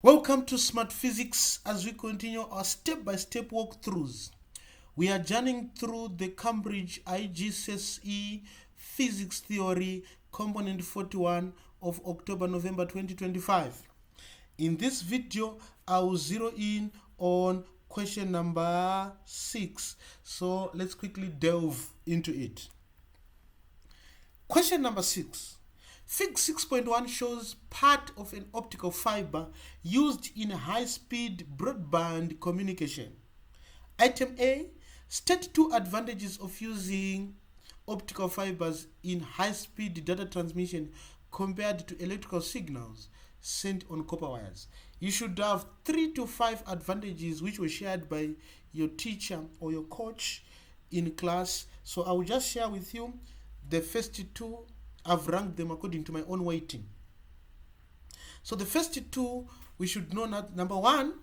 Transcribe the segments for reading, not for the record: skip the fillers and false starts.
Welcome to Smart Physics as we continue our step-by-step walkthroughs. We are journeying through the Cambridge IGCSE Physics Theory Component 41 of October-November 2025. In this video, I will zero in on question number 6. So let's quickly delve into it. Question number 6. Fig 6.1 shows part of an optical fiber used in high-speed broadband communication. Item A, state 2 advantages of using optical fibers in high-speed data transmission compared to electrical signals sent on copper wires. You should have 3 to 5 advantages which were shared by your teacher or your coach in class. So I will just share with you the first 2. I've ranked them according to my own weighting. So the first 2, we should know that number 1,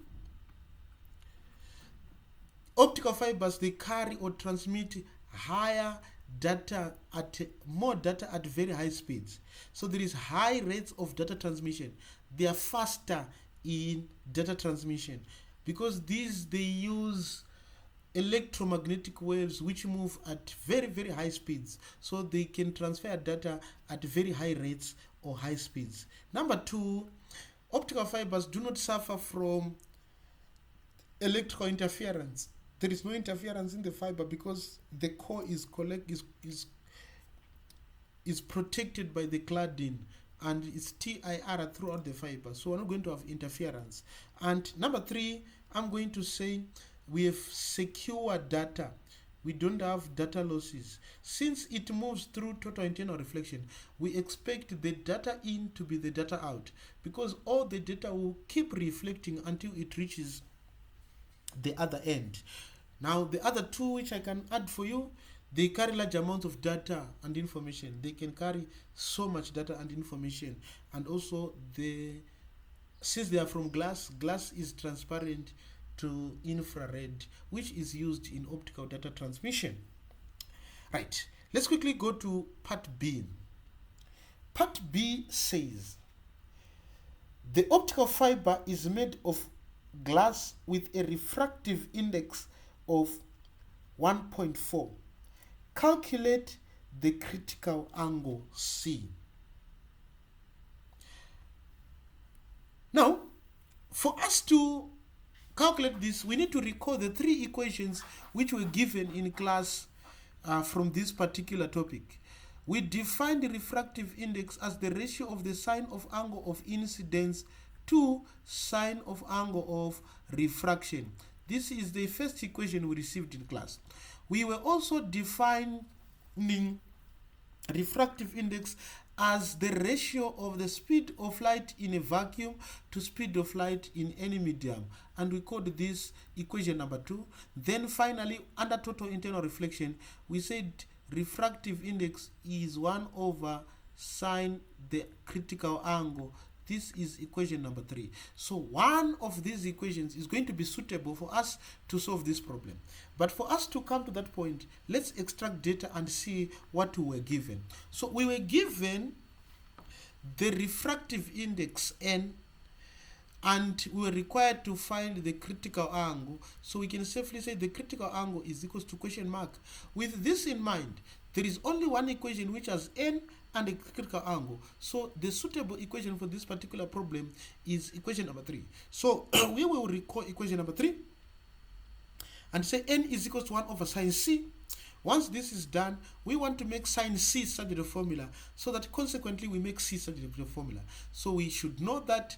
optical fibers, they carry or transmit more data at very high speeds. So there is high rates of data transmission. They are faster in data transmission because they use electromagnetic waves which move at very high speeds, so they can transfer data at very high rates or high speeds. Number 2, optical fibers do not suffer from electrical interference. There is no interference in the fiber because the core is protected by the cladding and it's TIR throughout the fiber, so we're not going to have interference. And number 3, I'm going to say we have secure data. We don't have data losses. Since it moves through total internal reflection, we expect the data in to be the data out because all the data will keep reflecting until it reaches the other end. Now, the other 2 which I can add for you, they carry large amounts of data and information. They can carry so much data and information. And also, since they are from glass is transparent to infrared, which is used in optical data transmission. Right, let's quickly go to part B. Part B says the optical fiber is made of glass with a refractive index of 1.4. Calculate the critical angle C. Now, for us to calculate this, we need to recall the 3 equations which were given in class from this particular topic. We defined the refractive index as the ratio of the sine of angle of incidence to sine of angle of refraction. This is the first equation we received in class. We were also defining refractive index as the ratio of the speed of light in a vacuum to speed of light in any medium, and we called this equation number 2. Then finally, under total internal reflection, we said refractive index is 1 over sine the critical angle. This is equation number 3. So one of these equations is going to be suitable for us to solve this problem. But for us to come to that point, let's extract data and see what we were given. So we were given the refractive index n, and we were required to find the critical angle. So we can safely say the critical angle is equals to question mark. With this in mind, there is only one equation which has n and a critical angle. So the suitable equation for this particular problem is equation number 3. So we will recall equation number 3 and say n is equals to 1 over sine c. Once this is done, we want to make sine c such a formula, so that consequently we make c such a formula. So we should know that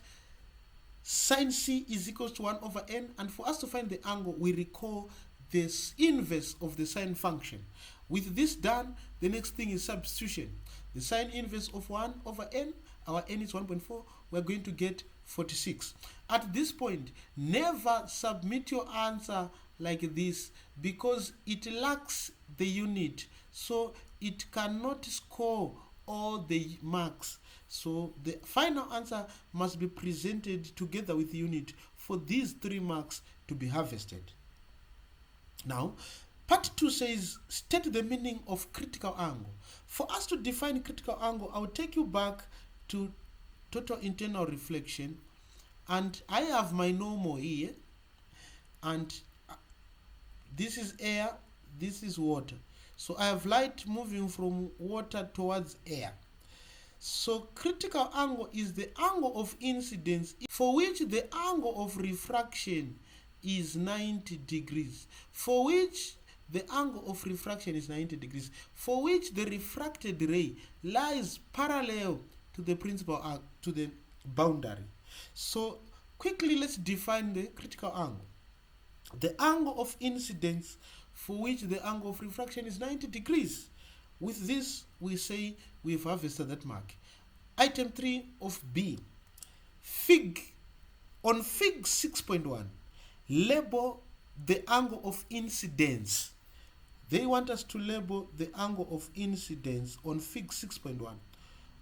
sine c is equals to 1 over n, and for us to find the angle, we recall this inverse of the sine function. With this done, the next thing is substitution. The sine inverse of 1 over n, our n is 1.4, we're going to get 46. At this point, never submit your answer like this because it lacks the unit, so it cannot score all the marks. So the final answer must be presented together with the unit for these 3 marks to be harvested. Now, part 2 says, state the meaning of critical angle. For us to define critical angle, I will take you back to total internal reflection and I have my normal here, and this is air, this is water. So I have light moving from water towards air. So critical angle is the angle of incidence for which the angle of refraction is 90 degrees. For which the angle of refraction is 90 degrees. For which the refracted ray lies parallel to the principal arc, to the boundary. So quickly let's define the critical angle. The angle of incidence for which the angle of refraction is 90 degrees. With this, we say we've harvested that mark. Item 3 of B. On fig 6.1, label the angle of incidence. They want us to label the angle of incidence on fig 6.1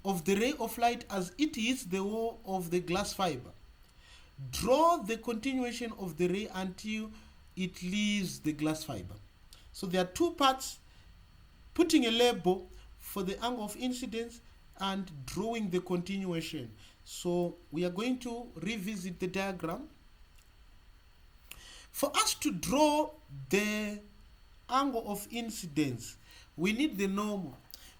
of the ray of light as it hits the wall of the glass fiber. Draw the continuation of the ray until it leaves the glass fiber. So there are two parts: putting a label for the angle of incidence and drawing the continuation. So we are going to revisit the diagram. For us to draw the angle of incidence, we need the normal,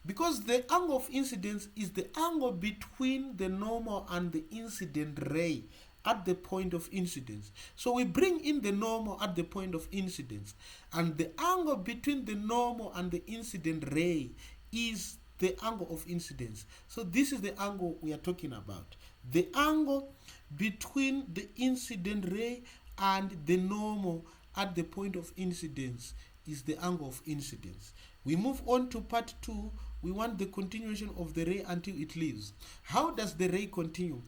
because the angle of incidence is the angle between the normal and the incident ray at the point of incidence. So we bring in the normal at the point of incidence, and the angle between the normal and the incident ray is the angle of incidence. So this is the angle we are talking about. The angle between the incident ray and the normal at the point of incidence is the angle of incidence. We move on to part 2. We want the continuation of the ray until it leaves. How does the ray continue?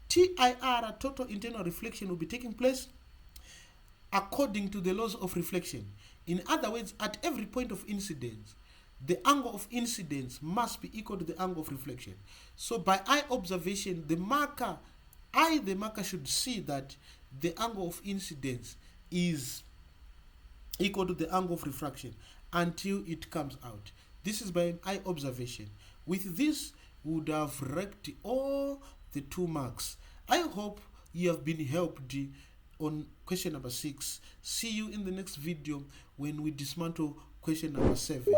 TIR, total internal reflection, will be taking place according to the laws of reflection. In other words, at every point of incidence, the angle of incidence must be equal to the angle of reflection. So by eye observation, the marker should see that the angle of incidence is equal to the angle of refraction until it comes out. This is by eye observation. With this, we would have wrecked all the 2 marks. I hope you have been helped on question number 6. See you in the next video when we dismantle question number 7.